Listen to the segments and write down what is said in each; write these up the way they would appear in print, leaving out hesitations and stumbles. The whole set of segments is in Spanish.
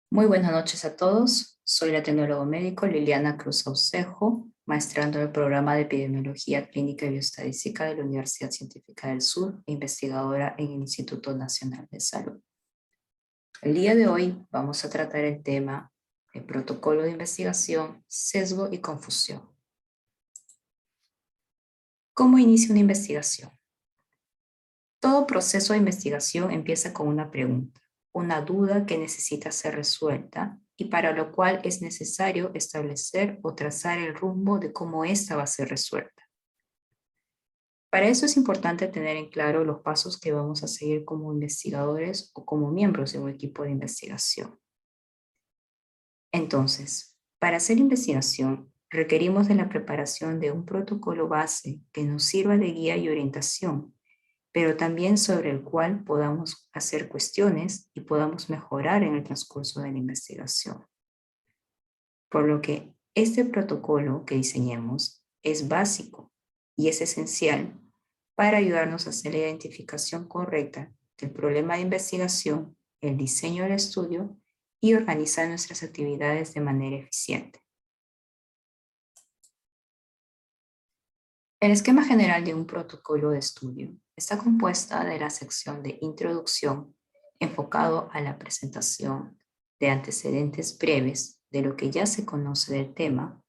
Muy buenas noches a todos. Soy la tecnólogo médico Liliana Cruz Aucejo, maestrando en el programa de Epidemiología Clínica y Bioestadística de la Universidad Científica del Sur e investigadora en el Instituto Nacional de Salud. El día de hoy vamos a tratar el tema de protocolo de investigación, sesgo y confusión. ¿Cómo inicia una investigación? Todo proceso de investigación empieza con una pregunta, una duda que necesita ser resuelta y para lo cual es necesario establecer o trazar el rumbo de cómo ésta va a ser resuelta. Para eso es importante tener en claro los pasos que vamos a seguir como investigadores o como miembros de un equipo de investigación. Entonces, para hacer investigación, requerimos de la preparación de un protocolo base que nos sirva de guía y orientación, pero también sobre el cual podamos hacer cuestiones y podamos mejorar en el transcurso de la investigación. Por lo que este protocolo que diseñemos es básico y es esencial para ayudarnos a hacer la identificación correcta del problema de investigación, el diseño del estudio y organizar nuestras actividades de manera eficiente. El esquema general de un protocolo de estudio está compuesta de la sección de introducción, enfocado a la presentación de antecedentes breves de lo que ya se conoce del tema,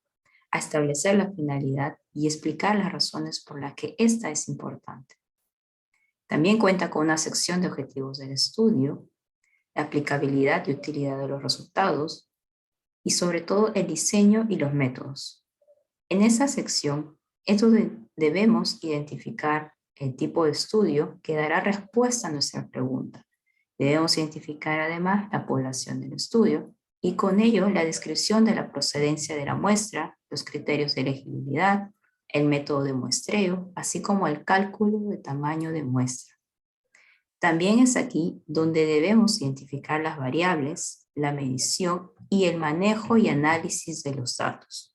a establecer la finalidad y explicar las razones por las que esta es importante. También cuenta con una sección de objetivos del estudio, la aplicabilidad y utilidad de los resultados y sobre todo el diseño y los métodos. En esa sección es donde debemos identificar el tipo de estudio que dará respuesta a nuestra pregunta. Debemos identificar además la población del estudio y con ello la descripción de la procedencia de la muestra, los criterios de elegibilidad, el método de muestreo, así como el cálculo de tamaño de muestra. También es aquí donde debemos identificar las variables, la medición y el manejo y análisis de los datos.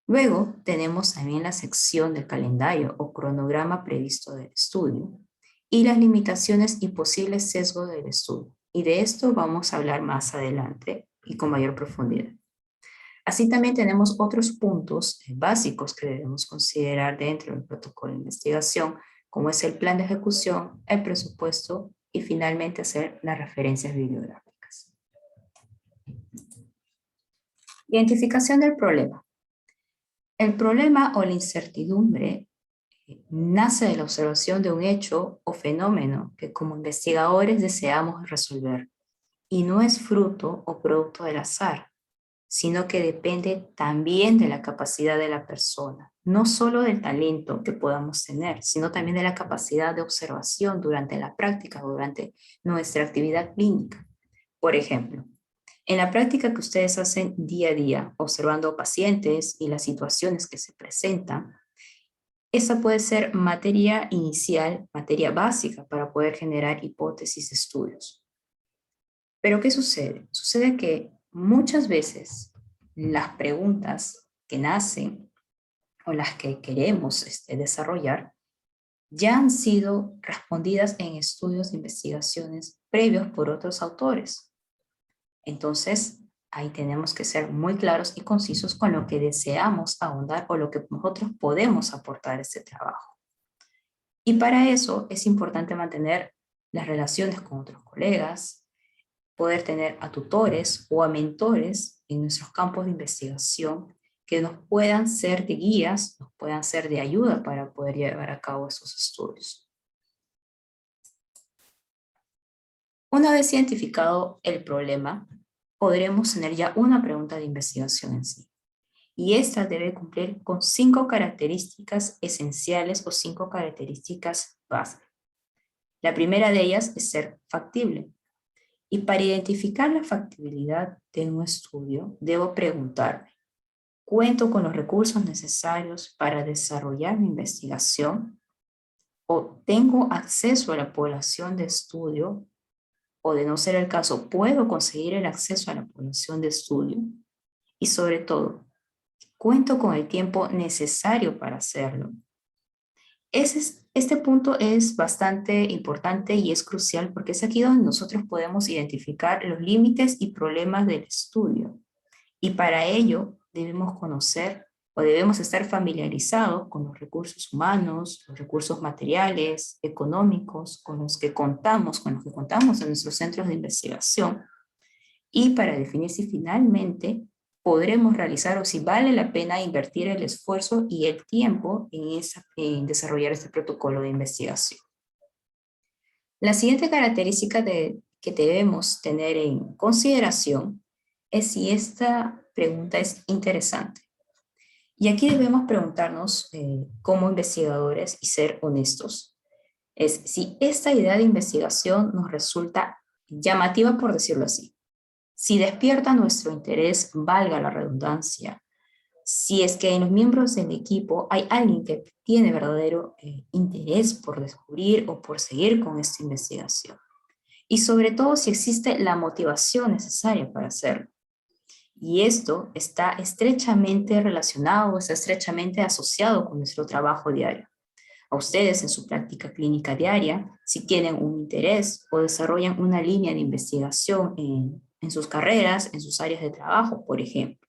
Luego tenemos también la sección del calendario o cronograma previsto del estudio y las limitaciones y posibles sesgos del estudio. Y de esto vamos a hablar más adelante y con mayor profundidad. Así también tenemos otros puntos básicos que debemos considerar dentro del protocolo de investigación, como es el plan de ejecución, el presupuesto y finalmente hacer las referencias bibliográficas. Identificación del problema. El problema o la incertidumbre nace de la observación de un hecho o fenómeno que como investigadores deseamos resolver y no es fruto o producto del azar, sino que depende también de la capacidad de la persona, no solo del talento que podamos tener, sino también de la capacidad de observación durante la práctica o durante nuestra actividad clínica. Por ejemplo, en la práctica que ustedes hacen día a día, observando pacientes y las situaciones que se presentan, esa puede ser materia inicial, materia básica para poder generar hipótesis de estudios. Pero ¿qué sucede? Sucede que muchas veces las preguntas que nacen o las que queremos desarrollar ya han sido respondidas en estudios de investigaciones previos por otros autores. Entonces, ahí tenemos que ser muy claros y concisos con lo que deseamos ahondar o lo que nosotros podemos aportar a este trabajo. Y para eso es importante mantener las relaciones con otros colegas, poder tener a tutores o a mentores en nuestros campos de investigación que nos puedan ser de guías, nos puedan ser de ayuda para poder llevar a cabo esos estudios. Una vez identificado el problema, podremos tener ya una pregunta de investigación en sí. Y esta debe cumplir con 5 características esenciales o 5 características básicas. La primera de ellas es ser factible. Y para identificar la factibilidad de un estudio, debo preguntarme, ¿cuento con los recursos necesarios para desarrollar mi investigación? ¿O tengo acceso a la población de estudio? ¿O de no ser el caso, puedo conseguir el acceso a la población de estudio? Y sobre todo, ¿cuento con el tiempo necesario para hacerlo? Ese es Este punto es bastante importante y es crucial porque es aquí donde nosotros podemos identificar los límites y problemas del estudio. Y para ello debemos conocer o debemos estar familiarizados con los recursos humanos, los recursos materiales, económicos, con los que contamos en nuestros centros de investigación, y para definir si finalmente podremos realizar o si vale la pena invertir el esfuerzo y el tiempo en desarrollar este protocolo de investigación. La siguiente característica que debemos tener en consideración es si esta pregunta es interesante. Y aquí debemos preguntarnos como investigadores y ser honestos. Es si esta idea de investigación nos resulta llamativa, por decirlo así. Si despierta nuestro interés, valga la redundancia, si es que en los miembros del equipo hay alguien que tiene verdadero interés por descubrir o por seguir con esta investigación. Y sobre todo si existe la motivación necesaria para hacerlo. Y esto está estrechamente relacionado, está estrechamente asociado con nuestro trabajo diario. A ustedes en su práctica clínica diaria, si tienen un interés o desarrollan una línea de investigación en sus carreras, en sus áreas de trabajo, por ejemplo.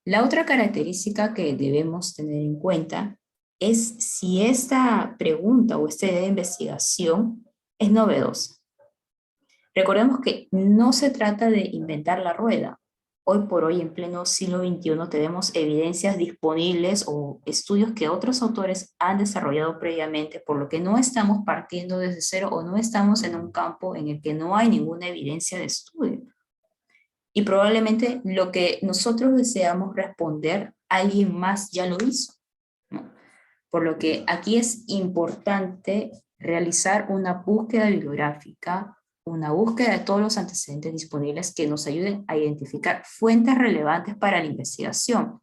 La otra característica que debemos tener en cuenta es si esta pregunta o esta idea de investigación es novedosa. Recordemos que no se trata de inventar la rueda. Hoy por hoy, en pleno siglo XXI, tenemos evidencias disponibles o estudios que otros autores han desarrollado previamente, por lo que no estamos partiendo desde cero o no estamos en un campo en el que no hay ninguna evidencia de estudio. Y probablemente lo que nosotros deseamos responder, alguien más ya lo hizo, ¿no? Por lo que aquí es importante realizar una búsqueda bibliográfica, una búsqueda de todos los antecedentes disponibles que nos ayuden a identificar fuentes relevantes para la investigación.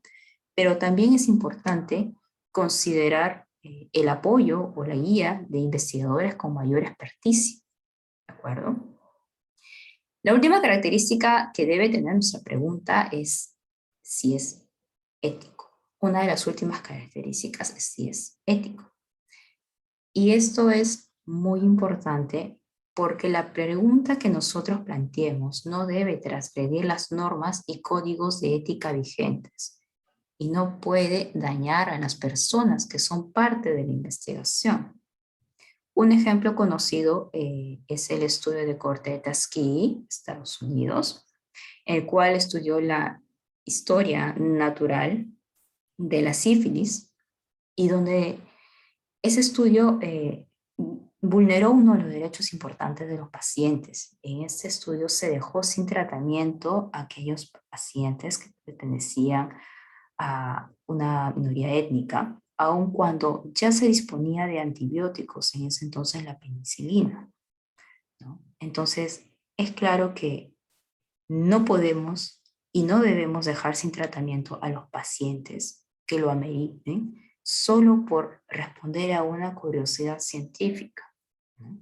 Pero también es importante considerar el apoyo o la guía de investigadores con mayor experticia, ¿de acuerdo? La última característica que debe tener nuestra pregunta es si es ético. Una de las últimas características es si es ético. Y esto es muy importante porque la pregunta que nosotros planteemos no debe transgredir las normas y códigos de ética vigentes y no puede dañar a las personas que son parte de la investigación. Un ejemplo conocido es el estudio de Cortez-Tuskegee, Estados Unidos, el cual estudió la historia natural de la sífilis y donde ese estudio vulneró uno de los derechos importantes de los pacientes. En este estudio se dejó sin tratamiento a aquellos pacientes que pertenecían a una minoría étnica, aun cuando ya se disponía de antibióticos, en ese entonces la penicilina, ¿no? Entonces, es claro que no podemos y no debemos dejar sin tratamiento a los pacientes que lo ameriten solo por responder a una curiosidad científica, ¿no?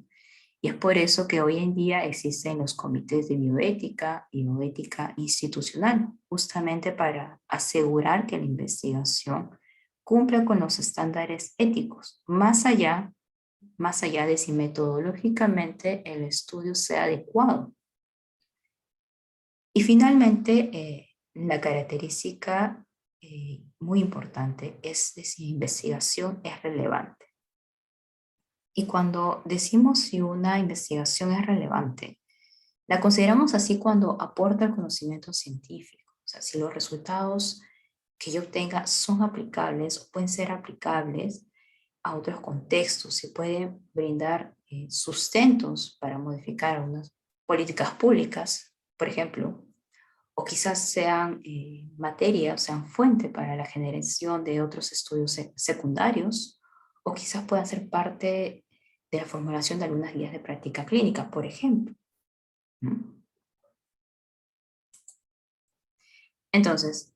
Y es por eso que hoy en día existen los comités de bioética y bioética institucional, justamente para asegurar que la investigación cumpla con los estándares éticos, más allá de si metodológicamente el estudio sea adecuado. Y finalmente, la característica muy importante es de si la investigación es relevante. Y cuando decimos si una investigación es relevante, la consideramos así cuando aporta el conocimiento científico. O sea, si los resultados que yo obtenga son aplicables o pueden ser aplicables a otros contextos, si pueden brindar sustentos para modificar algunas políticas públicas, por ejemplo, o quizás sean materia, o sean fuente para la generación de otros estudios secundarios, o quizás puedan ser parte de la formulación de algunas guías de práctica clínica, por ejemplo, ¿no? Entonces,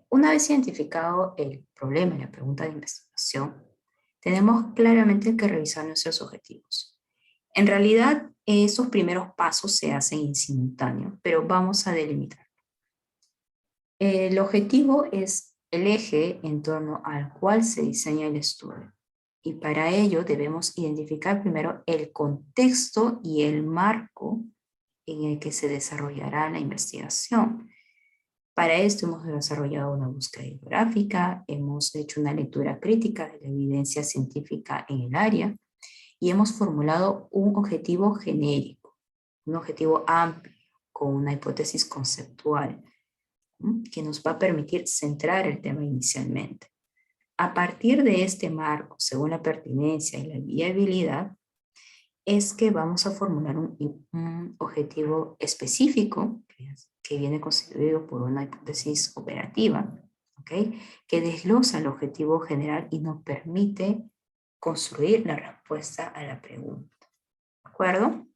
una vez identificado el problema y la pregunta de investigación, tenemos claramente que revisar nuestros objetivos. En realidad, esos primeros pasos se hacen en simultáneo, pero vamos a delimitar. El objetivo es el eje en torno al cual se diseña el estudio. Y para ello debemos identificar primero el contexto y el marco en el que se desarrollará la investigación. Para esto hemos desarrollado una búsqueda bibliográfica, hemos hecho una lectura crítica de la evidencia científica en el área y hemos formulado un objetivo genérico, un objetivo amplio, con una hipótesis conceptual, que nos va a permitir centrar el tema inicialmente. A partir de este marco, según la pertinencia y la viabilidad, es que vamos a formular un objetivo específico que viene constituido por una hipótesis operativa, ¿okay? Que desglosa el objetivo general y nos permite construir la respuesta a la pregunta. ¿De acuerdo?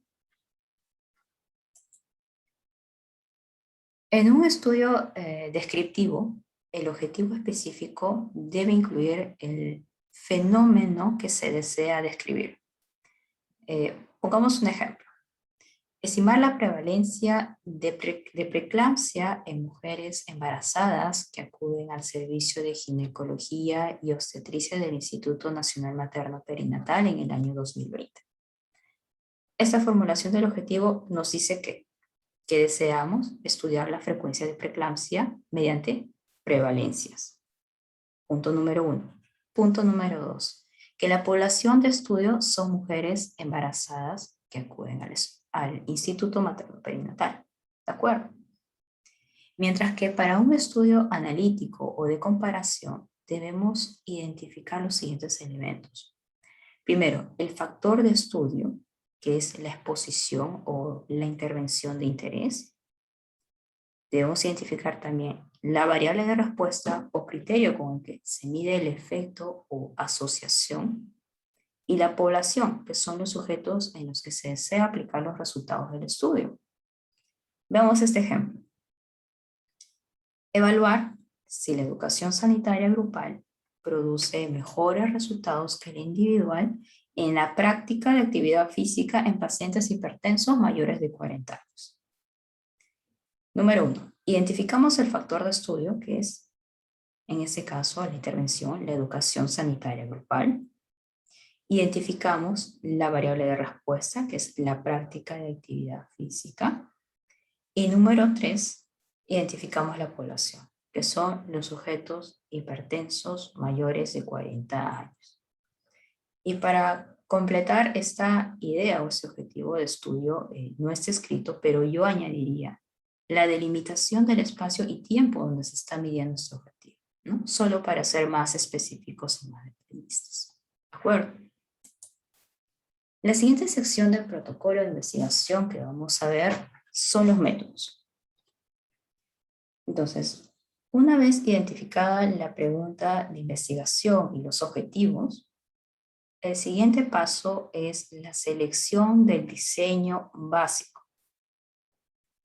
En un estudio descriptivo, el objetivo específico debe incluir el fenómeno que se desea describir. Pongamos un ejemplo. Estimar la prevalencia de preeclampsia en mujeres embarazadas que acuden al servicio de ginecología y obstetricia del Instituto Nacional Materno Perinatal en el año 2020. Esta formulación del objetivo nos dice que deseamos estudiar la frecuencia de preeclampsia mediante prevalencias. Punto número 1. Punto número 2. Que la población de estudio son mujeres embarazadas que acuden al Instituto Materno Perinatal. ¿De acuerdo? Mientras que para un estudio analítico o de comparación debemos identificar los siguientes elementos. Primero, el factor de estudio, que es la exposición o la intervención de interés. Debemos identificar también la variable de respuesta o criterio con el que se mide el efecto o asociación, y la población, que son los sujetos en los que se desea aplicar los resultados del estudio. Veamos este ejemplo. Evaluar si la educación sanitaria grupal produce mejores resultados que la individual en la práctica de actividad física en pacientes hipertensos mayores de 40 años. Número 1. Identificamos el factor de estudio, que es, en este caso, la intervención, la educación sanitaria grupal. Identificamos la variable de respuesta, que es la práctica de actividad física. Y número 3, identificamos la población, que son los sujetos hipertensos mayores de 40 años. Y para completar esta idea o este objetivo de estudio, no está escrito, pero yo añadiría la delimitación del espacio y tiempo donde se está midiendo este objetivo, ¿no? Solo para ser más específicos y más detallistas. ¿De acuerdo? La siguiente sección del protocolo de investigación que vamos a ver son los métodos. Entonces, una vez identificada la pregunta de investigación y los objetivos, el siguiente paso es la selección del diseño básico.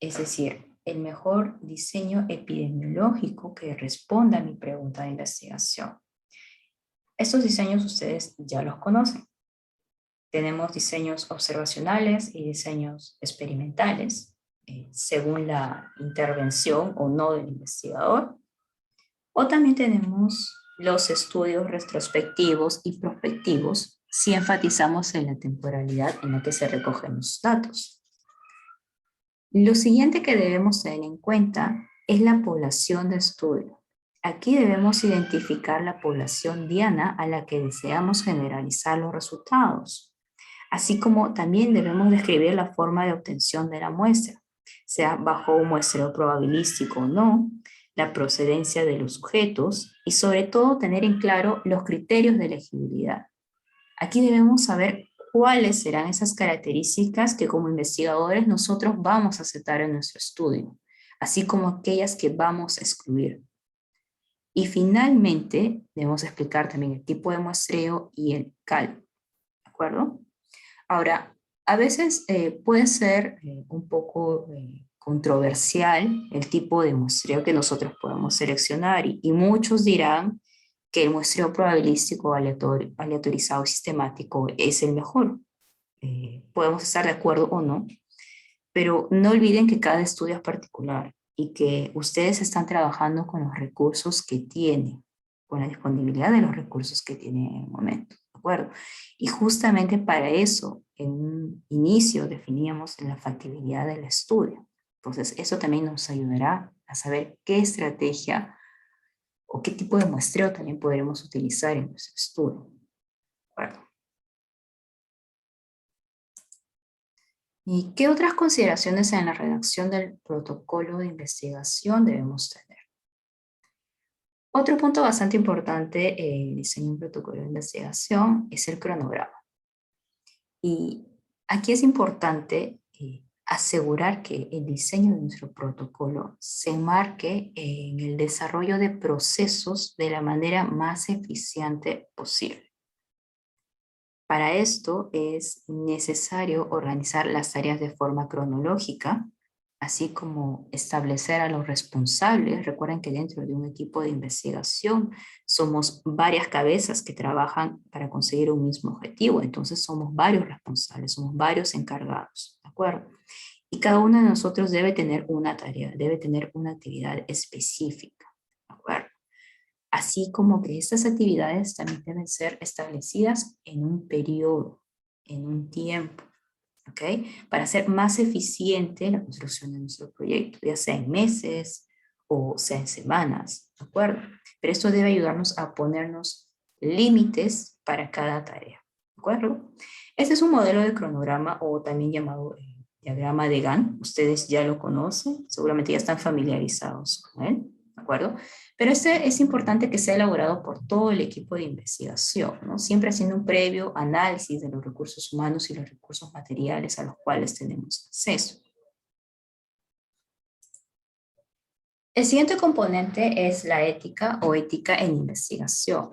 Es decir, el mejor diseño epidemiológico que responda a mi pregunta de investigación. Estos diseños ustedes ya los conocen. Tenemos diseños observacionales y diseños experimentales, según la intervención o no del investigador. O también tenemos los estudios retrospectivos y prospectivos, si enfatizamos en la temporalidad en la que se recogen los datos. Lo siguiente que debemos tener en cuenta es la población de estudio. Aquí debemos identificar la población diana a la que deseamos generalizar los resultados, así como también debemos describir la forma de obtención de la muestra, sea bajo un muestreo probabilístico o no, la procedencia de los sujetos y sobre todo tener en claro los criterios de elegibilidad. Aquí debemos saber cuáles serán esas características que como investigadores nosotros vamos a aceptar en nuestro estudio, así como aquellas que vamos a excluir. Y finalmente debemos explicar también el tipo de muestreo y el cálculo, ¿de acuerdo? Ahora, a veces puede ser un poco controversial el tipo de muestreo que nosotros podemos seleccionar y muchos dirán que el muestreo probabilístico aleatorizado y sistemático es el mejor. Podemos estar de acuerdo o no, pero no olviden que cada estudio es particular y que ustedes están trabajando con los recursos que tienen, con la disponibilidad de los recursos que tienen en el momento, ¿de acuerdo? Y justamente para eso, en un inicio definíamos la factibilidad del estudio. Entonces, eso también nos ayudará a saber qué estrategia o qué tipo de muestreo también podremos utilizar en nuestro estudio. ¿De acuerdo? ¿Y qué otras consideraciones en la redacción del protocolo de investigación debemos tener? Otro punto bastante importante en el diseño de un protocolo de investigación es el cronograma. Y aquí es importante asegurar que el diseño de nuestro protocolo se enmarque en el desarrollo de procesos de la manera más eficiente posible. Para esto es necesario organizar las tareas de forma cronológica, así como establecer a los responsables. Recuerden que dentro de un equipo de investigación somos varias cabezas que trabajan para conseguir un mismo objetivo. Entonces somos varios responsables, somos varios encargados, ¿de acuerdo? Y cada uno de nosotros debe tener una tarea, debe tener una actividad específica, ¿de acuerdo? Así como que estas actividades también deben ser establecidas en un periodo, en un tiempo, ¿ok? Para hacer más eficiente la construcción de nuestro proyecto, ya sea en meses o sea en semanas, ¿de acuerdo? Pero esto debe ayudarnos a ponernos límites para cada tarea, ¿de acuerdo? Este es un modelo de cronograma o también llamado diagrama de Gantt. Ustedes ya lo conocen, seguramente ya están familiarizados con él, ¿de acuerdo? Pero este es importante que sea elaborado por todo el equipo de investigación, ¿no? Siempre haciendo un previo análisis de los recursos humanos y los recursos materiales a los cuales tenemos acceso. El siguiente componente es la ética o ética en investigación.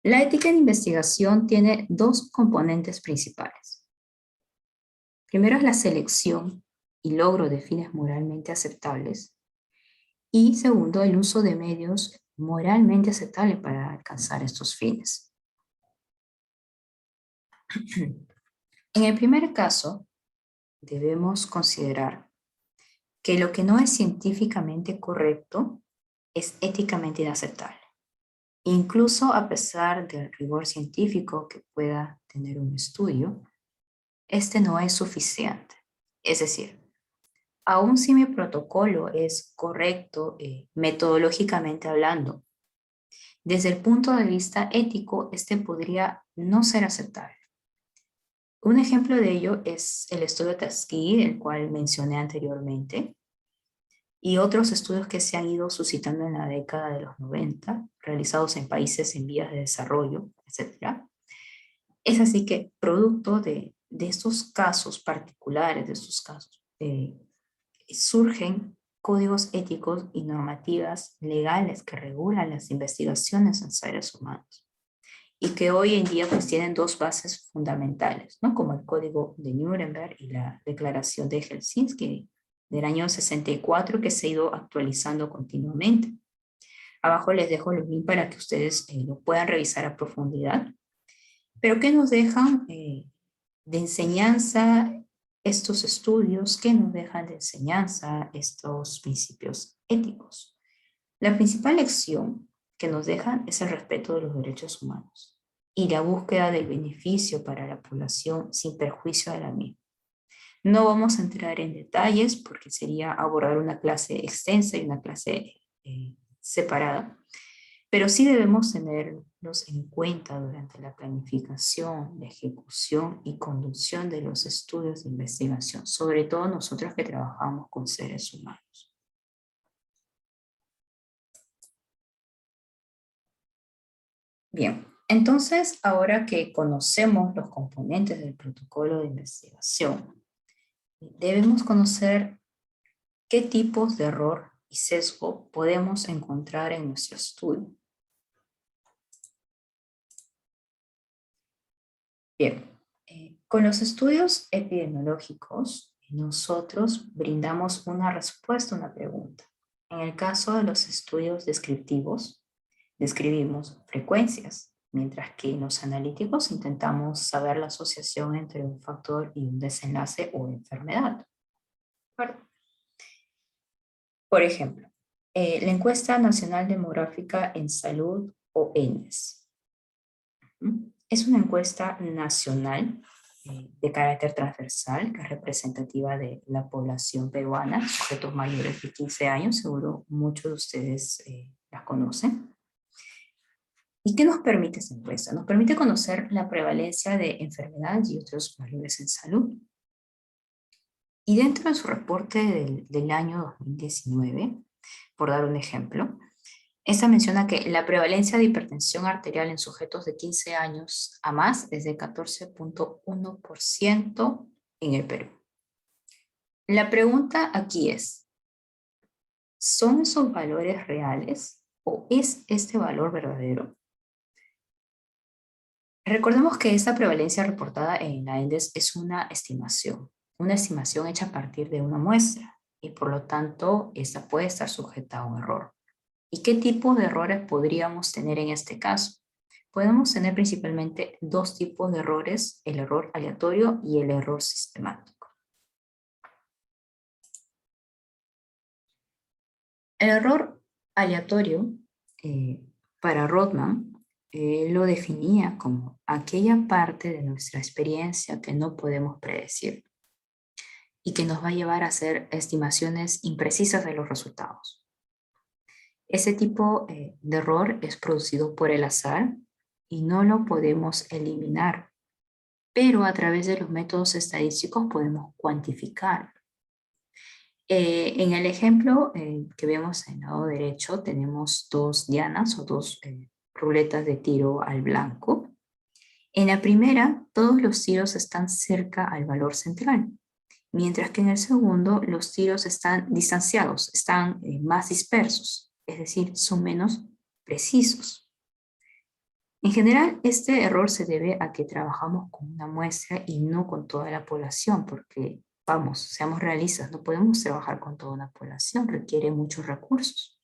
La ética en investigación tiene dos componentes principales. Primero es la selección y logro de fines moralmente aceptables. Y segundo, el uso de medios moralmente aceptables para alcanzar estos fines. En el primer caso, debemos considerar que lo que no es científicamente correcto es éticamente inaceptable, incluso a pesar del rigor científico que pueda tener un estudio, este no es suficiente. Es decir, aun si mi protocolo es correcto metodológicamente hablando, desde el punto de vista ético, este podría no ser aceptable. Un ejemplo de ello es el estudio Tuskegee, el cual mencioné anteriormente, y otros estudios que se han ido suscitando en la década de los 90, realizados en países en vías de desarrollo, etc. Es así que, producto de estos casos particulares, de estos casos, surgen códigos éticos y normativas legales que regulan las investigaciones en seres humanos y que hoy en día pues tienen dos bases fundamentales, ¿no? Como el Código de Nuremberg y la Declaración de Helsinki del año 64 que se ha ido actualizando continuamente. Abajo les dejo los links para que ustedes lo puedan revisar a profundidad. Pero ¿qué nos dejan de enseñanza estos estudios? ¿Qué nos dejan de enseñanza estos principios éticos? La principal lección que nos dejan es el respeto de los derechos humanos y la búsqueda del beneficio para la población sin perjuicio de la misma. No vamos a entrar en detalles porque sería abordar una clase extensa y una clase separada, pero sí debemos tenerlos en cuenta durante la planificación, la ejecución y conducción de los estudios de investigación, sobre todo nosotros que trabajamos con seres humanos. Bien, entonces ahora que conocemos los componentes del protocolo de investigación, debemos conocer qué tipos de error y sesgo podemos encontrar en nuestro estudio. Bien, con los estudios epidemiológicos, nosotros brindamos una respuesta a una pregunta. En el caso de los estudios descriptivos, describimos frecuencias, mientras que en los analíticos intentamos saber la asociación entre un factor y un desenlace o enfermedad. Por ejemplo, la encuesta nacional demográfica en salud o ENDES. Es una encuesta nacional de carácter transversal que es representativa de la población peruana, sujetos mayores de 15 años, seguro muchos de ustedes las conocen. ¿Y qué nos permite esta encuesta? Nos permite conocer la prevalencia de enfermedades y otros valores en salud. Y dentro de su reporte del año 2019, por dar un ejemplo, esta menciona que la prevalencia de hipertensión arterial en sujetos de 15 años a más es de 14.1% en el Perú. La pregunta aquí es, ¿son esos valores reales o es este valor verdadero? Recordemos que esta prevalencia reportada en la ENDES es una estimación hecha a partir de una muestra y por lo tanto esta puede estar sujeta a un error. ¿Y qué tipo de errores podríamos tener en este caso? Podemos tener principalmente dos tipos de errores, el error aleatorio y el error sistemático. El error aleatorio, para Rodman, lo definía como aquella parte de nuestra experiencia que no podemos predecir y que nos va a llevar a hacer estimaciones imprecisas de los resultados. Ese tipo de error es producido por el azar y no lo podemos eliminar, pero a través de los métodos estadísticos podemos cuantificar. En el ejemplo que vemos en el lado derecho tenemos dos dianas o dos ruletas de tiro al blanco. En la primera, todos los tiros están cerca al valor central, mientras que en el segundo los tiros están distanciados, están más dispersos, es decir, son menos precisos. En general, este error se debe a que trabajamos con una muestra y no con toda la población, porque, vamos, seamos realistas, no podemos trabajar con toda una población, requiere muchos recursos.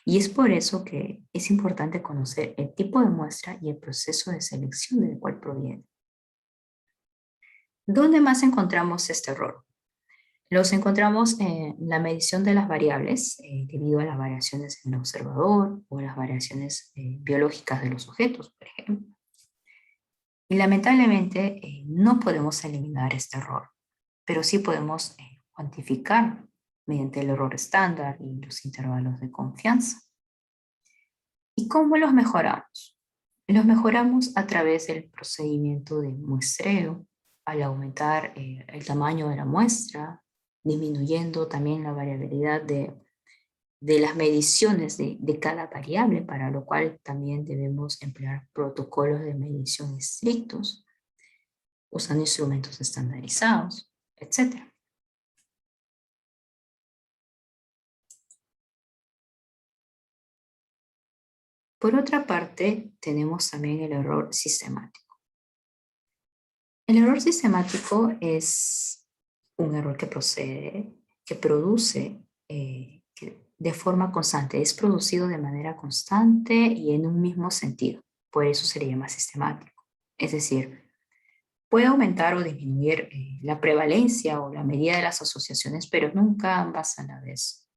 Y es por eso que es importante conocer el tipo de muestra y el proceso de selección del cual proviene. ¿Dónde más encontramos este error? Los encontramos en la medición de las variables debido a las variaciones en el observador o las variaciones biológicas de los sujetos, por ejemplo. Y lamentablemente no podemos eliminar este error, pero sí podemos cuantificar mediante el error estándar y los intervalos de confianza. ¿Y cómo los mejoramos? Los mejoramos a través del procedimiento de muestreo, al aumentar el tamaño de la muestra, disminuyendo también la variabilidad de las mediciones de cada variable, para lo cual también debemos emplear protocolos de medición estrictos, usando instrumentos estandarizados, etc. Por otra parte, tenemos también el error sistemático. El error sistemático es un error que produce de forma constante, es producido de manera constante y en un mismo sentido. Por eso se le llama sistemático. Es decir, puede aumentar o disminuir la prevalencia o la medida de las asociaciones, pero nunca ambas a la vez.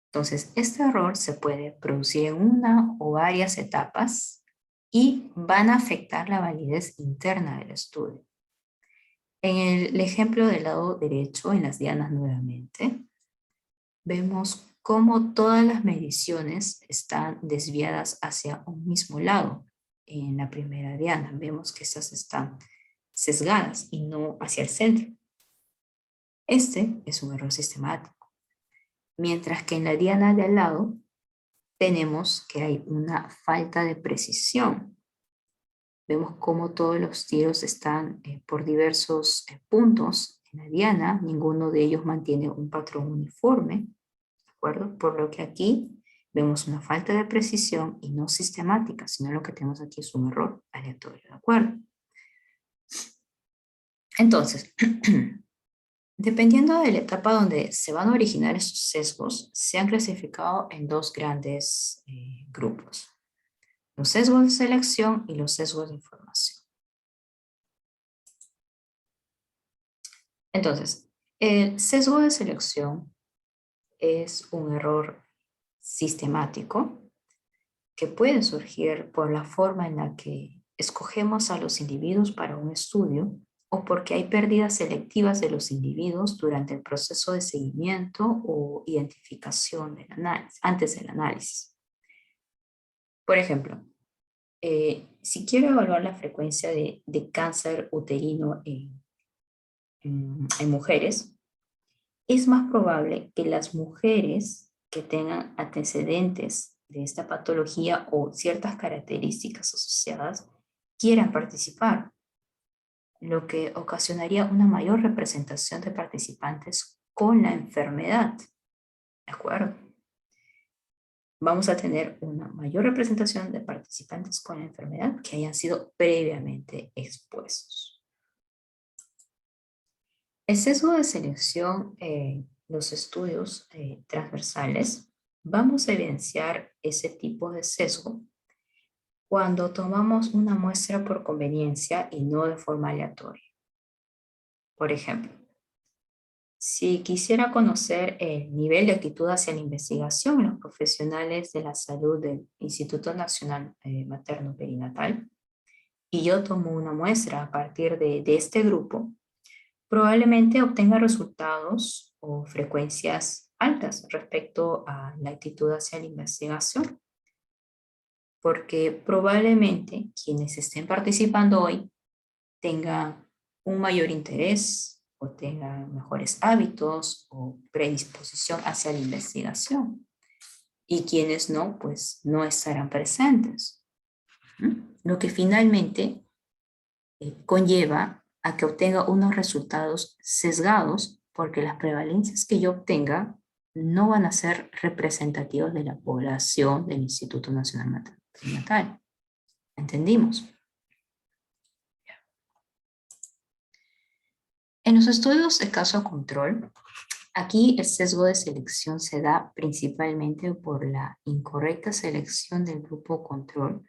Entonces, este error se puede producir en una o varias etapas y van a afectar la validez interna del estudio. En el ejemplo del lado derecho, en las dianas nuevamente, vemos cómo todas las mediciones están desviadas hacia un mismo lado. En la primera diana vemos que estas están sesgadas y no hacia el centro. Este es un error sistemático. Mientras que en la diana de al lado tenemos que hay una falta de precisión. Vemos cómo todos los tiros están por diversos puntos en la diana, ninguno de ellos mantiene un patrón uniforme, ¿de acuerdo? Por lo que aquí vemos una falta de precisión y no sistemática, sino lo que tenemos aquí es un error aleatorio, ¿de acuerdo? Entonces, dependiendo de la etapa donde se van a originar estos sesgos, se han clasificado en dos grandes grupos: los sesgos de selección y los sesgos de información. Entonces, el sesgo de selección es un error sistemático que puede surgir por la forma en la que escogemos a los individuos para un estudio o porque hay pérdidas selectivas de los individuos durante el proceso de seguimiento o identificación del análisis, antes del análisis. Por ejemplo, si quiero evaluar la frecuencia de cáncer uterino en mujeres, es más probable que las mujeres que tengan antecedentes de esta patología o ciertas características asociadas quieran participar, lo que ocasionaría una mayor representación de participantes con la enfermedad. ¿De acuerdo? Vamos a tener una mayor representación de participantes con la enfermedad que hayan sido previamente expuestos. El sesgo de selección, los estudios transversales, vamos a evidenciar ese tipo de sesgo cuando tomamos una muestra por conveniencia y no de forma aleatoria. Por ejemplo, si quisiera conocer el nivel de actitud hacia la investigación en los profesionales de la salud del Instituto Nacional Materno Perinatal, y yo tomo una muestra a partir de este grupo, probablemente obtenga resultados o frecuencias altas respecto a la actitud hacia la investigación, porque probablemente quienes estén participando hoy tengan un mayor interés o tengan mejores hábitos o predisposición hacia la investigación. Y quienes no, pues no estarán presentes. Lo que finalmente conlleva a que obtenga unos resultados sesgados porque las prevalencias que yo obtenga no van a ser representativos de la población del Instituto Nacional Materno. ¿Entendimos? En los estudios de caso control, aquí el sesgo de selección se da principalmente por la incorrecta selección del grupo control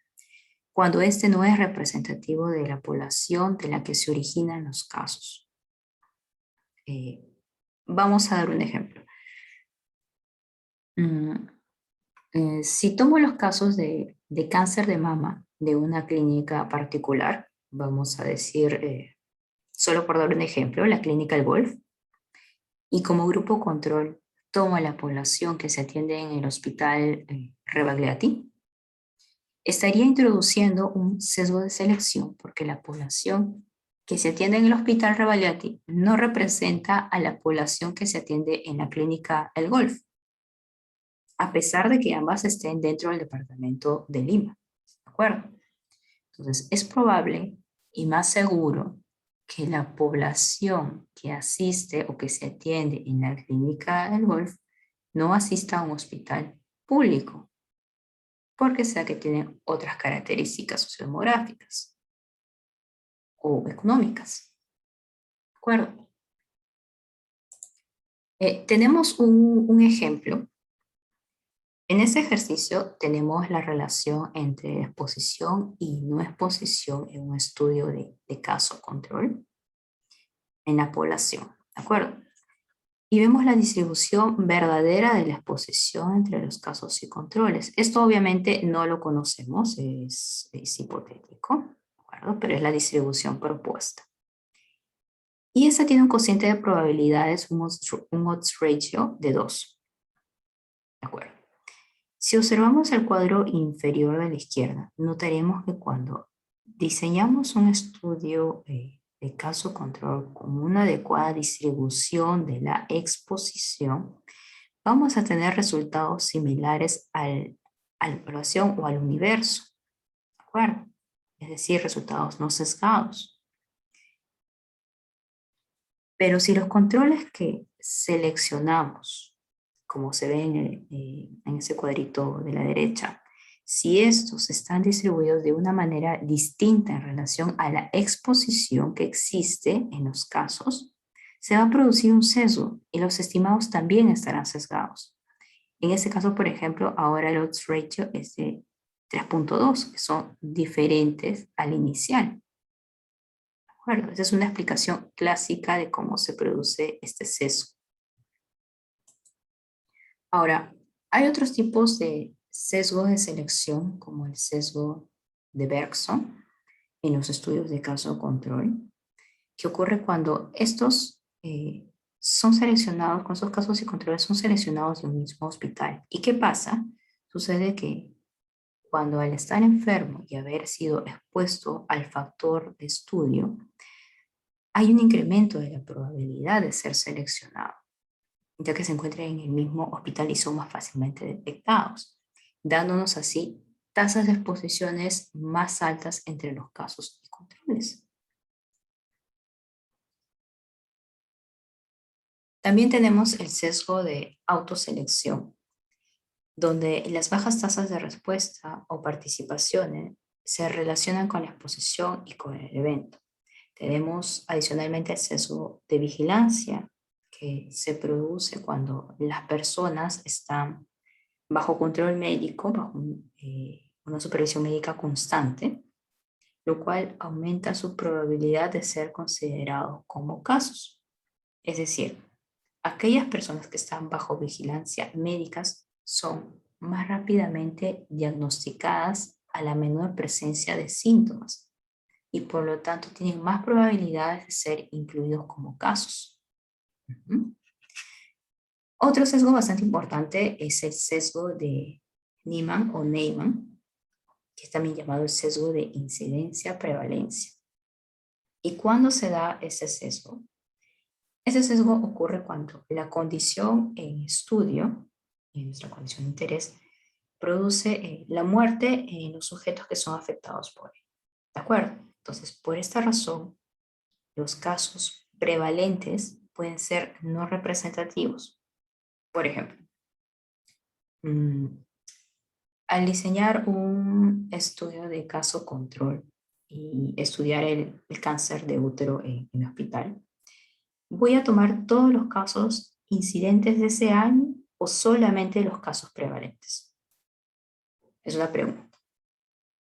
cuando este no es representativo de la población de la que se originan los casos. Vamos a dar un ejemplo. Si tomo los casos de cáncer de mama de una clínica particular, vamos a decir, solo por dar un ejemplo, la clínica El Golf, y como grupo control tomo a la población que se atiende en el hospital Rebagliati, estaría introduciendo un sesgo de selección porque la población que se atiende en el hospital Rebagliati no representa a la población que se atiende en la clínica El Golf, a pesar de que ambas estén dentro del departamento de Lima. ¿De acuerdo? Entonces, es probable y más seguro que la población que asiste o que se atiende en la clínica del Golf no asista a un hospital público, porque sea que tienen otras características sociodemográficas o económicas. ¿De acuerdo? Tenemos un ejemplo. En este ejercicio tenemos la relación entre exposición y no exposición en un estudio de caso control en la población, ¿de acuerdo? Y vemos la distribución verdadera de la exposición entre los casos y controles. Esto obviamente no lo conocemos, es hipotético, ¿de acuerdo? Pero es la distribución propuesta. Y esta tiene un cociente de probabilidades, un odds ratio de 2, ¿de acuerdo? Si observamos el cuadro inferior de la izquierda, notaremos que cuando diseñamos un estudio de caso control con una adecuada distribución de la exposición, vamos a tener resultados similares a la población o al universo, ¿de acuerdo? Es decir, resultados no sesgados. Pero si los controles que seleccionamos como se ve en ese cuadrito de la derecha, si estos están distribuidos de una manera distinta en relación a la exposición que existe en los casos, se va a producir un sesgo y los estimados también estarán sesgados. En este caso, por ejemplo, ahora el odds ratio es de 3.2, que son diferentes al inicial. ¿De acuerdo? Esa es una explicación clásica de cómo se produce este sesgo. Ahora, hay otros tipos de sesgos de selección, como el sesgo de Bergson, en los estudios de caso control, que ocurre cuando estos son seleccionados, con esos casos y controles son seleccionados de un mismo hospital. ¿Y qué pasa? Sucede que cuando al estar enfermo y haber sido expuesto al factor de estudio, hay un incremento de la probabilidad de ser seleccionado, ya que se encuentran en el mismo hospital y son más fácilmente detectados, dándonos así tasas de exposiciones más altas entre los casos y controles. También tenemos el sesgo de autoselección, donde las bajas tasas de respuesta o participaciones se relacionan con la exposición y con el evento. Tenemos adicionalmente el sesgo de vigilancia, que se produce cuando las personas están bajo control médico, bajo una supervisión médica constante, lo cual aumenta su probabilidad de ser considerados como casos. Es decir, aquellas personas que están bajo vigilancia médicas son más rápidamente diagnosticadas a la menor presencia de síntomas y por lo tanto tienen más probabilidades de ser incluidos como casos. Otro sesgo bastante importante es el sesgo de Niemann o Neyman, que es también llamado el sesgo de incidencia-prevalencia. ¿Y cuándo se da ese sesgo? Ese sesgo ocurre cuando la condición en estudio, en nuestra condición de interés, produce la muerte en los sujetos que son afectados por él. ¿De acuerdo? Entonces, por esta razón, los casos prevalentes pueden ser no representativos. Por ejemplo, al diseñar un estudio de caso control y estudiar el cáncer de útero en el hospital, ¿voy a tomar todos los casos incidentes de ese año o solamente los casos prevalentes? Es una pregunta.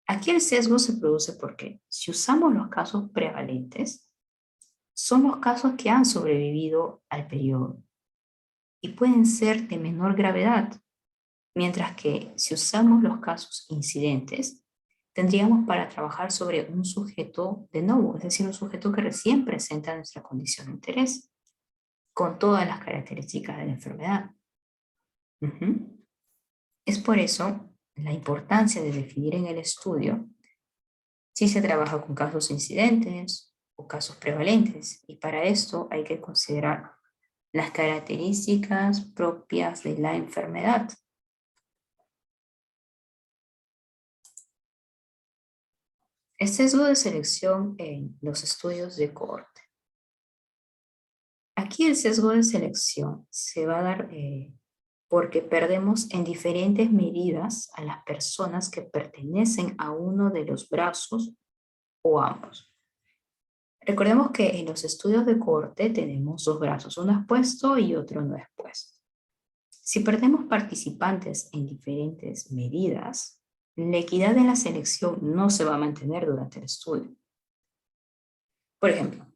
Aquí el sesgo se produce porque si usamos los casos prevalentes, son los casos que han sobrevivido al periodo y pueden ser de menor gravedad, mientras que si usamos los casos incidentes, tendríamos para trabajar sobre un sujeto de nuevo, es decir, un sujeto que recién presenta nuestra condición de interés, con todas las características de la enfermedad. Es por eso la importancia de definir en el estudio si se trabaja con casos incidentes o casos prevalentes, y para esto hay que considerar las características propias de la enfermedad. El sesgo de selección en los estudios de cohorte. Aquí el sesgo de selección se va a dar porque perdemos en diferentes medidas a las personas que pertenecen a uno de los brazos o ambos. Recordemos que en los estudios de cohorte tenemos dos brazos, uno expuesto y otro no expuesto. Si perdemos participantes en diferentes medidas, la equidad en la selección no se va a mantener durante el estudio. Por ejemplo,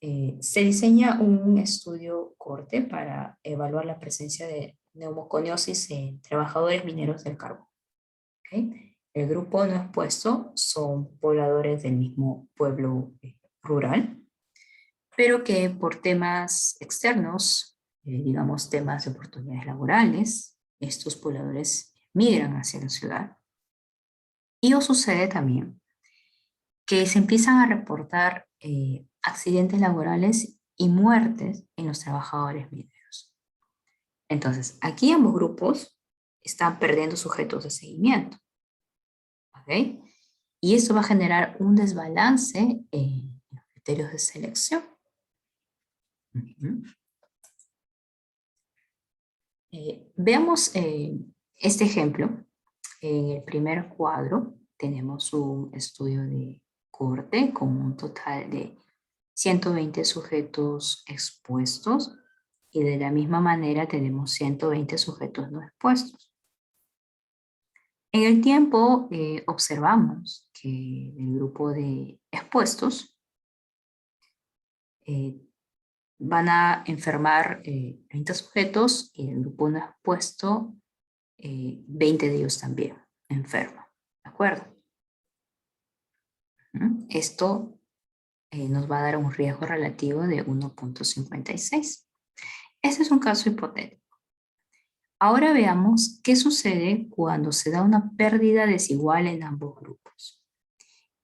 se diseña un estudio cohorte para evaluar la presencia de neumoconiosis en trabajadores mineros del carbón. ¿Okay? El grupo no expuesto son pobladores del mismo pueblo rural, pero que por temas externos, digamos temas de oportunidades laborales, estos pobladores migran hacia la ciudad. Y os sucede también que se empiezan a reportar accidentes laborales y muertes en los trabajadores mineros. Entonces, aquí ambos grupos están perdiendo sujetos de seguimiento. ¿Ok? Y esto va a generar un desbalance en los criterios de selección. Veamos este ejemplo. En el primer cuadro tenemos un estudio de cohorte con un total de 120 sujetos expuestos y de la misma manera tenemos 120 sujetos no expuestos. En el tiempo observamos que el grupo de expuestos van a enfermar 30 sujetos y el grupo no expuesto 20 de ellos también enferman. ¿De acuerdo? Esto nos va a dar un riesgo relativo de 1.56. Este es un caso hipotético. Ahora veamos qué sucede cuando se da una pérdida desigual en ambos grupos.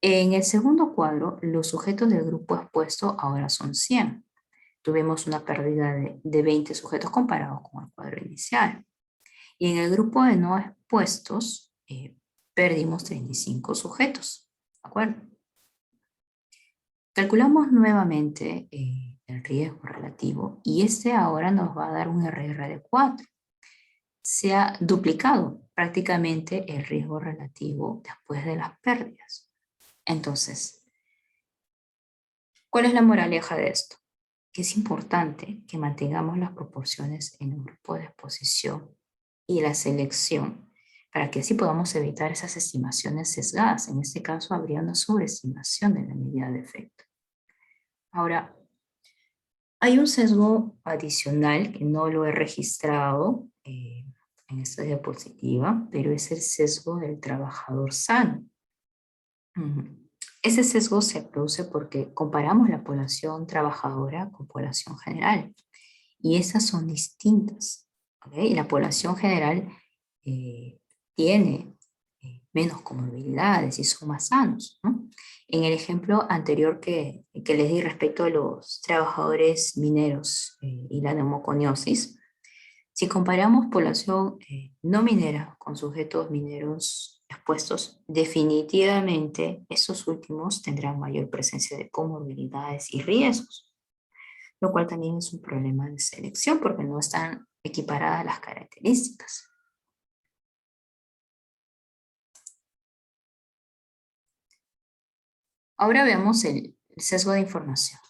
En el segundo cuadro, los sujetos del grupo expuesto ahora son 100. Tuvimos una pérdida de 20 sujetos comparados con el cuadro inicial. Y en el grupo de no expuestos, perdimos 35 sujetos. ¿De acuerdo? Calculamos nuevamente el riesgo relativo y este ahora nos va a dar un RR de 4. Se ha duplicado prácticamente el riesgo relativo después de las pérdidas. Entonces, ¿cuál es la moraleja de esto? Que es importante que mantengamos las proporciones en el grupo de exposición y la selección para que así podamos evitar esas estimaciones sesgadas. En este caso, habría una sobreestimación de la medida de efecto. Ahora, hay un sesgo adicional que no lo he registrado en esta diapositiva, pero es el sesgo del trabajador sano. Ese sesgo se produce porque comparamos la población trabajadora con población general y esas son distintas. ¿Okay? Y la población general tiene menos comorbilidades y son más sanos, ¿no? En el ejemplo anterior que les di respecto a los trabajadores mineros y la neumoconiosis, si comparamos población no minera con sujetos mineros expuestos, definitivamente estos últimos tendrán mayor presencia de comorbilidades y riesgos, lo cual también es un problema de selección porque no están equiparadas las características. Ahora veamos el sesgo de información.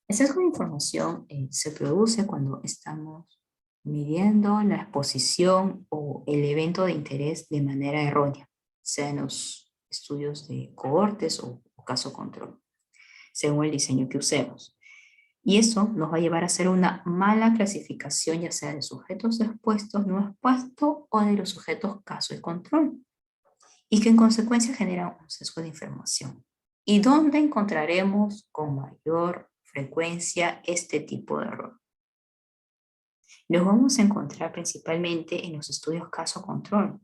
El sesgo de información se produce cuando estamos midiendo la exposición o el evento de interés de manera errónea, sea en los estudios de cohortes o caso control, según el diseño que usemos. Y eso nos va a llevar a hacer una mala clasificación, ya sea de sujetos expuestos, no expuestos o de los sujetos caso y control, y que en consecuencia genera un sesgo de información. ¿Y dónde encontraremos con mayor frecuencia este tipo de error? Los vamos a encontrar principalmente en los estudios caso-control.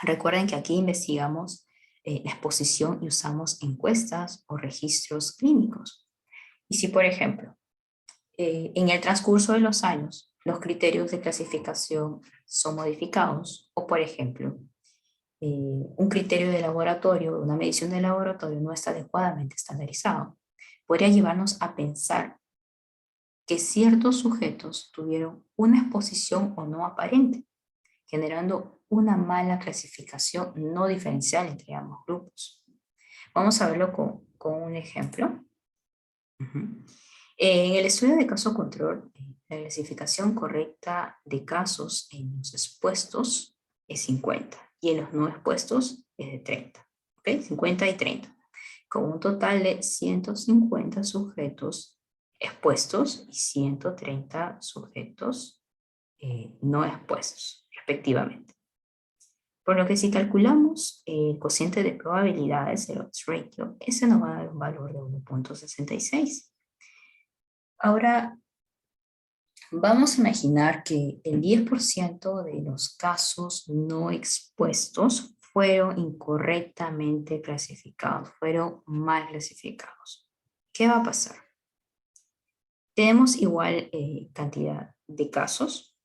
Recuerden que aquí investigamos la exposición y usamos encuestas o registros clínicos. Y si, por ejemplo, en el transcurso de los años los criterios de clasificación son modificados, o por ejemplo, un criterio de laboratorio, una medición de laboratorio no está adecuadamente estandarizado, podría llevarnos a pensar que ciertos sujetos tuvieron una exposición o no aparente, generando una mala clasificación no diferencial entre ambos grupos. Vamos a verlo con un ejemplo. En el estudio de caso control, la clasificación correcta de casos en los expuestos es 50 y en los no expuestos es de 30. ¿Okay? 50 y 30, con un total de 150 sujetos expuestos y 130 sujetos no expuestos, respectivamente. Por lo que si calculamos el cociente de probabilidades, el odds ratio, ese nos va a dar un valor de 1.66. Ahora, vamos a imaginar que el 10% de los casos no expuestos fueron incorrectamente clasificados, fueron mal clasificados. ¿Qué va a pasar? Tenemos igual cantidad de casos,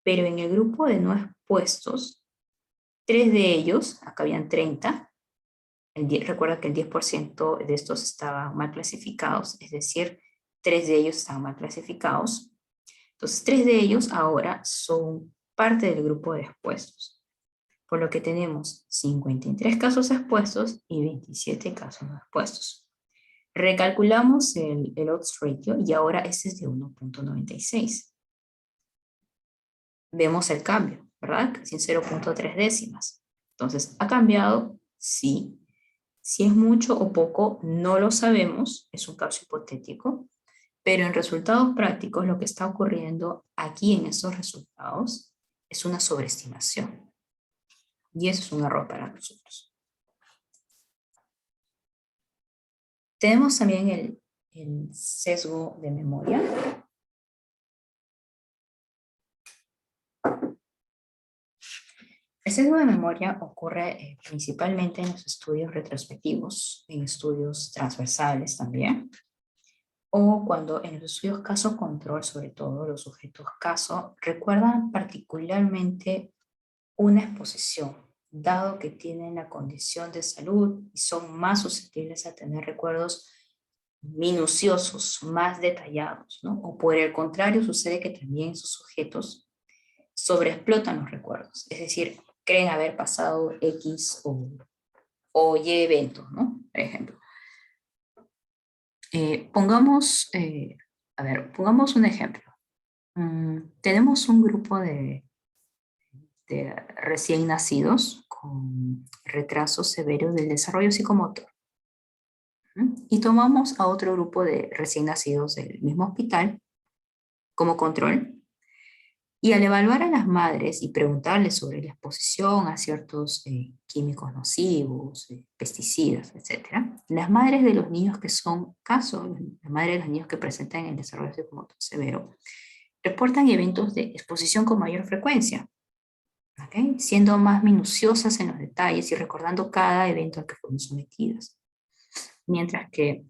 pero en el grupo de no expuestos, 3 de ellos, acá habían 30, recuerda que el 10% de estos estaban mal clasificados, es decir, 3 de ellos estaban mal clasificados. Entonces, 3 de ellos ahora son parte del grupo de expuestos, por lo que tenemos 53 casos expuestos y 27 casos no expuestos. Recalculamos el odds ratio y ahora este es de 1.96. Vemos el cambio, ¿verdad? Casi en 0.3 décimas. Entonces, ¿ha cambiado? Sí. Si es mucho o poco, no lo sabemos, es un caso hipotético, pero en resultados prácticos lo que está ocurriendo aquí en estos resultados es una sobreestimación. Y eso es un error para nosotros. Tenemos también el sesgo de memoria. El sesgo de memoria ocurre principalmente en los estudios retrospectivos, en estudios transversales también, o cuando en los estudios caso-control, sobre todo los sujetos caso, recuerdan particularmente una exposición, dado que tienen la condición de salud y son más susceptibles a tener recuerdos minuciosos, más detallados, ¿no? O por el contrario, sucede que también sus sujetos sobreexplotan los recuerdos, es decir, creen haber pasado X o Y eventos, ¿no? Por ejemplo. Pongamos un ejemplo. Tenemos un grupo de recién nacidos con retraso severo del desarrollo psicomotor. Y tomamos a otro grupo de recién nacidos del mismo hospital como control. Y al evaluar a las madres y preguntarles sobre la exposición a ciertos químicos nocivos, pesticidas, etc., las madres de los niños que son casos, las madres de los niños que presentan el desarrollo psicomotor severo, reportan eventos de exposición con mayor frecuencia, ¿okay? Siendo más minuciosas en los detalles y recordando cada evento al que fueron sometidas. Mientras que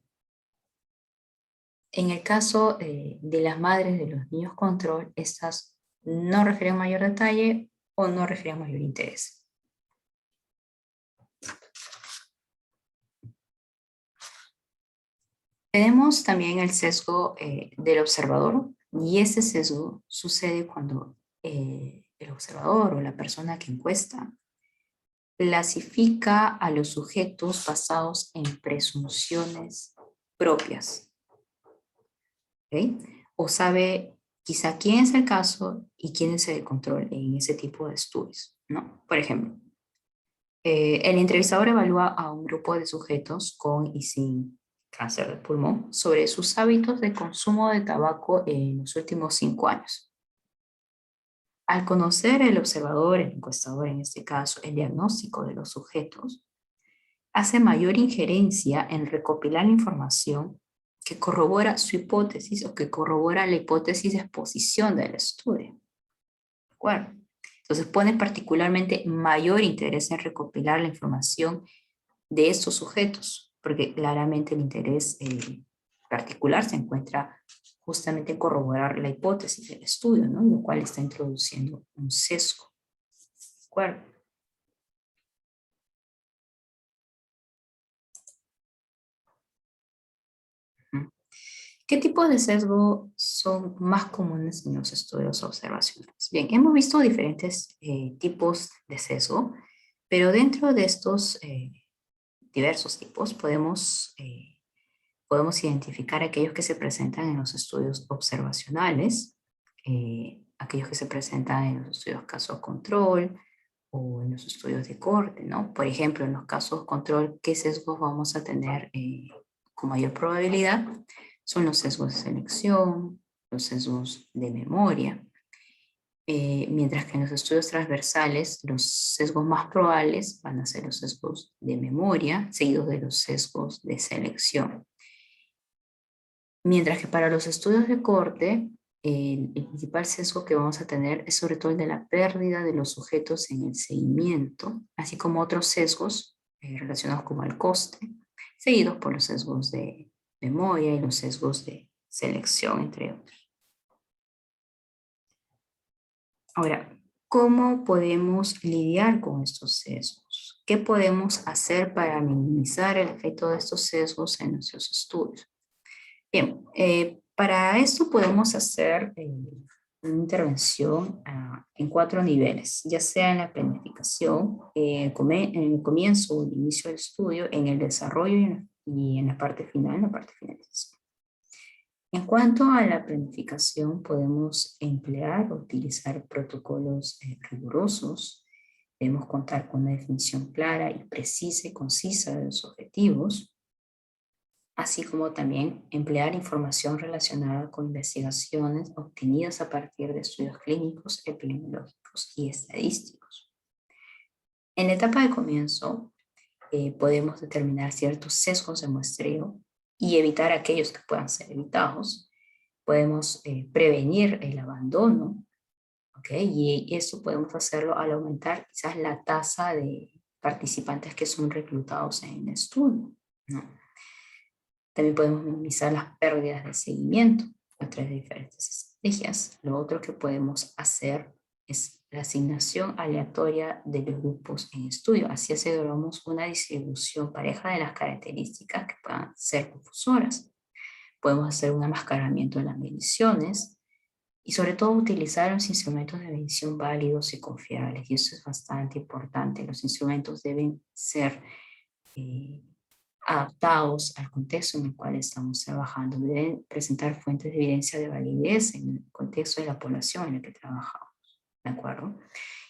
en el caso de las madres de los niños control, estas no refieren mayor detalle o no refieren mayor interés. Tenemos también el sesgo del observador, y ese sesgo sucede cuando el observador o la persona que encuesta clasifica a los sujetos basados en presunciones propias, ¿okay? O sabe quizá quién es el caso y quién es el control en ese tipo de estudios, ¿no? Por ejemplo, el entrevistador evalúa a un grupo de sujetos con y sin cáncer de pulmón sobre sus hábitos de consumo de tabaco en los últimos 5 años. Al conocer el observador, el encuestador en este caso, el diagnóstico de los sujetos, hace mayor injerencia en recopilar la información que corrobora su hipótesis o que corrobora la hipótesis de exposición del estudio. ¿De acuerdo? Entonces pone particularmente mayor interés en recopilar la información de estos sujetos, porque claramente el interés particular se encuentra justamente en corroborar la hipótesis del estudio, ¿no? Lo cual está introduciendo un sesgo. ¿De acuerdo? ¿Qué tipos de sesgo son más comunes en los estudios observacionales? Bien, hemos visto diferentes tipos de sesgo, pero dentro de estos diversos tipos podemos identificar aquellos que se presentan en los estudios observacionales, aquellos que se presentan en los estudios caso control o en los estudios de corte, ¿no? Por ejemplo, en los casos control, ¿qué sesgos vamos a tener con mayor probabilidad? Son los sesgos de selección, los sesgos de memoria, mientras que en los estudios transversales los sesgos más probables van a ser los sesgos de memoria, seguidos de los sesgos de selección. Mientras que para los estudios de corte, el principal sesgo que vamos a tener es sobre todo el de la pérdida de los sujetos en el seguimiento, así como otros sesgos relacionados con el coste, seguidos por los sesgos de memoria y los sesgos de selección, entre otros. Ahora, ¿cómo podemos lidiar con estos sesgos? ¿Qué podemos hacer para minimizar el efecto de estos sesgos en nuestros estudios? Bien, para esto podemos hacer una intervención en 4 niveles, ya sea en la planificación, en el comienzo o el inicio del estudio, en el desarrollo y en la parte final, en la parte finalización. En cuanto a la planificación, podemos emplear o utilizar protocolos rigurosos. Debemos contar con una definición clara y precisa y concisa de los objetivos, así como también emplear información relacionada con investigaciones obtenidas a partir de estudios clínicos, epidemiológicos y estadísticos. En la etapa de comienzo, podemos determinar ciertos sesgos de muestreo y evitar aquellos que puedan ser evitados. Podemos prevenir el abandono, ¿ok? Y eso podemos hacerlo al aumentar quizás la tasa de participantes que son reclutados en el estudio, ¿no? También podemos minimizar las pérdidas de seguimiento a través de diferentes estrategias. Lo otro que podemos hacer es la asignación aleatoria de los grupos en estudio. Así aseguramos una distribución pareja de las características que puedan ser confusoras. Podemos hacer un enmascaramiento de las mediciones y sobre todo utilizar los instrumentos de medición válidos y confiables. Y eso es bastante importante. Los instrumentos deben ser adaptados al contexto en el cual estamos trabajando. Deben presentar fuentes de evidencia de validez en el contexto de la población en la que trabajamos. ¿De acuerdo?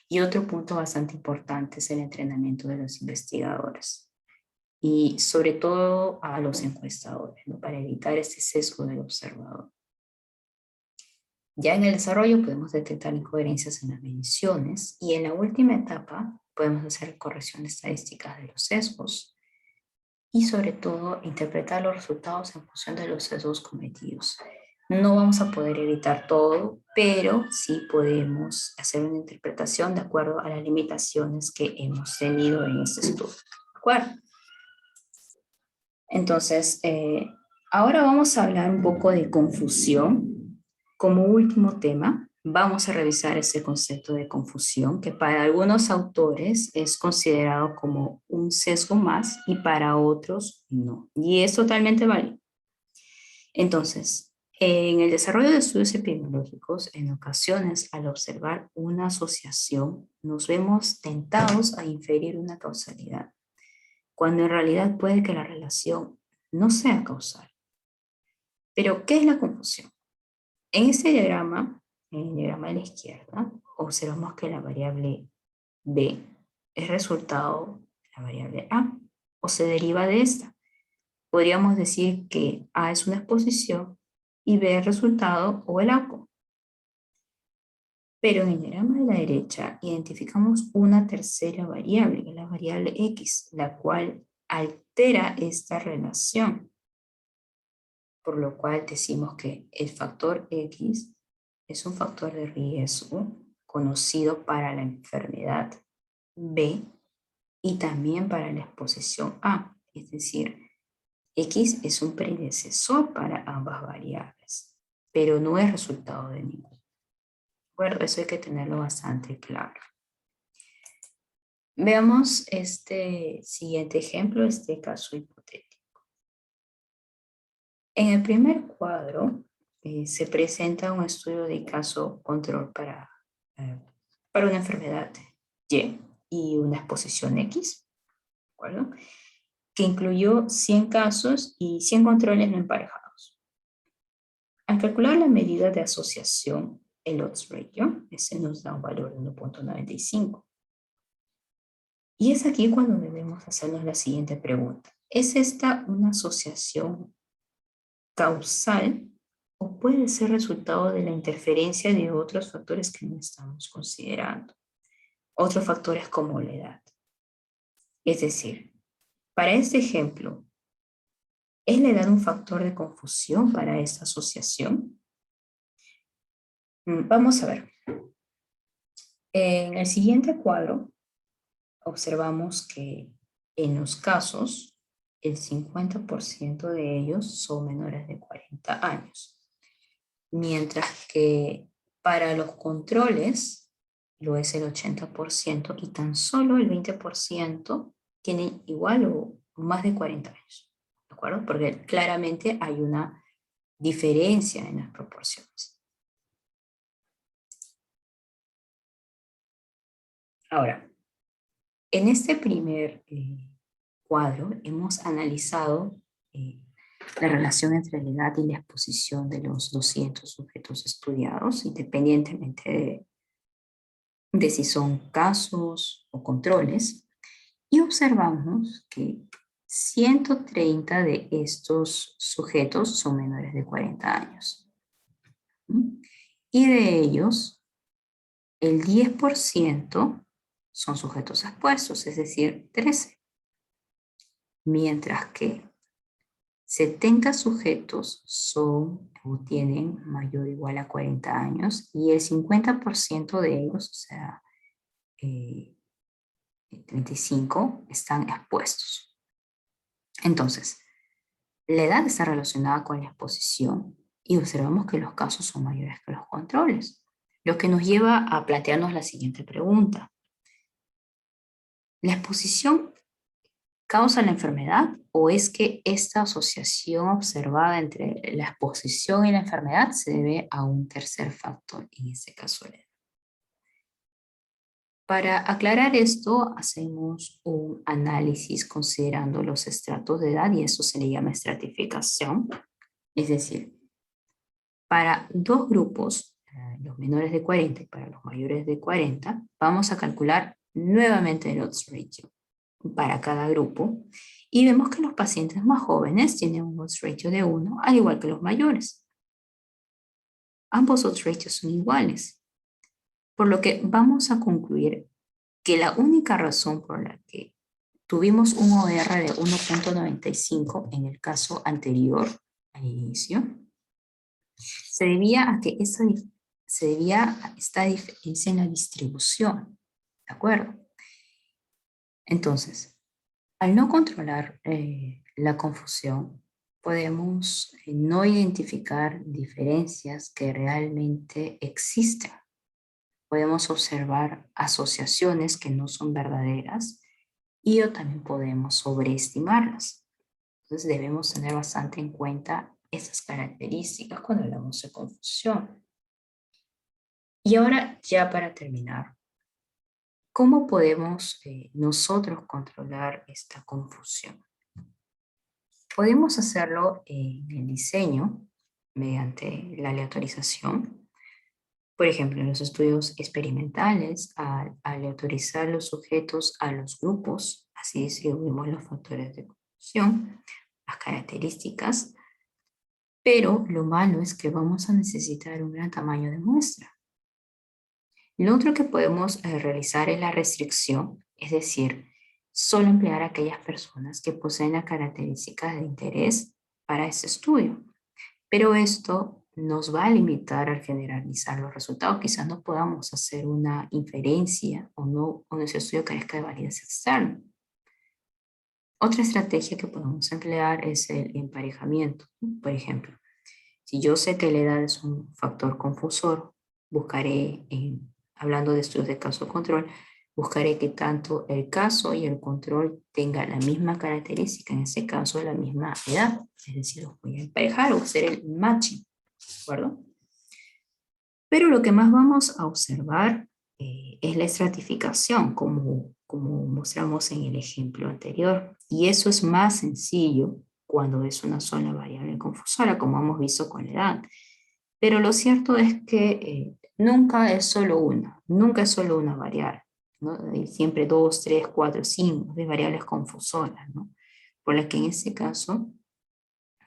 Y otro punto bastante importante es el entrenamiento de los investigadores y sobre todo a los encuestadores, ¿no? Para evitar este sesgo del observador. Ya en el desarrollo podemos detectar incoherencias en las mediciones y en la última etapa podemos hacer correcciones estadísticas de los sesgos y sobre todo interpretar los resultados en función de los sesgos cometidos. No vamos a poder evitar todo, pero sí podemos hacer una interpretación de acuerdo a las limitaciones que hemos tenido en este estudio. ¿De acuerdo? Entonces, ahora vamos a hablar un poco de confusión. Como último tema, vamos a revisar ese concepto de confusión, que para algunos autores es considerado como un sesgo más y para otros no. Y es totalmente válido. Entonces, en el desarrollo de estudios epidemiológicos, en ocasiones, al observar una asociación, nos vemos tentados a inferir una causalidad, cuando en realidad puede que la relación no sea causal. Pero, ¿qué es la confusión? En este diagrama, en el diagrama de la izquierda, observamos que la variable B es resultado de la variable A, o se deriva de esta. Podríamos decir que A es una exposición y B es resultado o el ACO. Pero en el diagrama de la derecha identificamos una tercera variable, que es la variable X, la cual altera esta relación. Por lo cual decimos que el factor X es un factor de riesgo conocido para la enfermedad B y también para la exposición A. Es decir, X es un predecesor para ambas variables, pero no es resultado de ninguna. Bueno, eso hay que tenerlo bastante claro. Veamos este siguiente ejemplo, este caso hipotético. En el primer cuadro se presenta un estudio de caso control para una enfermedad y una exposición X, ¿de acuerdo? Que incluyó 100 casos y 100 controles no emparejados. Al calcular la medida de asociación, el odds ratio, ese nos da un valor de 1.95. Y es aquí cuando debemos hacernos la siguiente pregunta. ¿Es esta una asociación causal o puede ser resultado de la interferencia de otros factores que no estamos considerando? Otros factores como la edad. Es decir, para este ejemplo, ¿es la edad un factor de confusión para esta asociación? Vamos a ver. En el siguiente cuadro observamos que en los casos el 50% de ellos son menores de 40 años, mientras que para los controles lo es el 80% y tan solo el 20% tienen igual o más de 40 años, ¿de acuerdo? Porque claramente hay una diferencia en las proporciones. Ahora, en este primer cuadro hemos analizado la relación entre la edad y la exposición de los 200 sujetos estudiados, independientemente de si son casos o controles, y observamos que 130 de estos sujetos son menores de 40 años. Y de ellos, el 10% son sujetos expuestos, es decir, 13. Mientras que 70 sujetos son o tienen mayor o igual a 40 años y el 50% de ellos, o sea, 35, están expuestos. Entonces, la edad está relacionada con la exposición y observamos que los casos son mayores que los controles, lo que nos lleva a plantearnos la siguiente pregunta. ¿La exposición causa la enfermedad o es que esta asociación observada entre la exposición y la enfermedad se debe a un tercer factor, en este caso la edad? Para aclarar esto, hacemos un análisis considerando los estratos de edad y eso se le llama estratificación. Es decir, para dos grupos, los menores de 40 y para los mayores de 40, vamos a calcular nuevamente el odds ratio para cada grupo y vemos que los pacientes más jóvenes tienen un odds ratio de 1, al igual que los mayores. Ambos odds ratios son iguales, por lo que vamos a concluir que la única razón por la que tuvimos un OR de 1.95 en el caso anterior al inicio se debía a que esta diferencia en la distribución, ¿de acuerdo? Entonces, al no controlar la confusión, podemos no identificar diferencias que realmente existen. Podemos observar asociaciones que no son verdaderas y o también podemos sobreestimarlas. Entonces debemos tener bastante en cuenta esas características cuando hablamos de confusión. Y ahora, ya para terminar, ¿cómo podemos nosotros controlar esta confusión? Podemos hacerlo en el diseño mediante la aleatorización. Por ejemplo, en los estudios experimentales, al aleatorizar los sujetos a los grupos, así distribuimos los factores de confusión, las características, pero lo malo es que vamos a necesitar un gran tamaño de muestra. Lo otro que podemos realizar es la restricción, es decir, solo emplear a aquellas personas que poseen las características de interés para ese estudio. Pero esto nos va a limitar al generalizar los resultados. Quizás no podamos hacer una inferencia o nuestro estudio carezca de validez externa. Otra estrategia que podemos emplear es el emparejamiento. Por ejemplo, si yo sé que la edad es un factor confusor, buscaré, hablando de estudios de caso control, buscaré que tanto el caso y el control tengan la misma característica, en ese caso la misma edad. Es decir, los voy a emparejar o hacer el matching, ¿de acuerdo? Pero lo que más vamos a observar es la estratificación, como mostramos en el ejemplo anterior. Y eso es más sencillo cuando es una sola variable confusora, como hemos visto con la edad. Pero lo cierto es que nunca es solo una variable, ¿no? Hay siempre 2, 3, 4, 5 de variables confusoras, ¿no? Por las que en este caso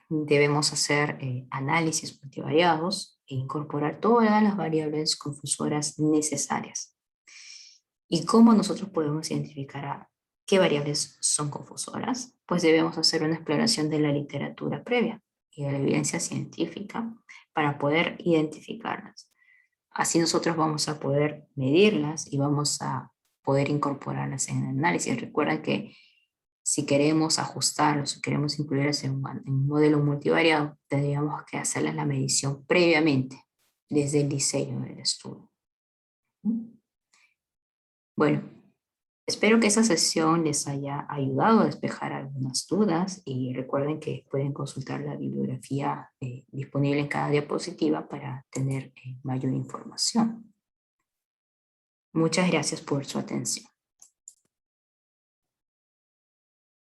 debemos hacer análisis multivariados e incorporar todas las variables confusoras necesarias. ¿Y cómo nosotros podemos identificar a qué variables son confusoras? Pues debemos hacer una exploración de la literatura previa y de la evidencia científica para poder identificarlas. Así nosotros vamos a poder medirlas y vamos a poder incorporarlas en el análisis. Recuerden que si queremos ajustarlos, si queremos incluirlas en un modelo multivariado, tendríamos que hacerles la medición previamente desde el diseño del estudio. Bueno, espero que esa sesión les haya ayudado a despejar algunas dudas y recuerden que pueden consultar la bibliografía disponible en cada diapositiva para tener mayor información. Muchas gracias por su atención.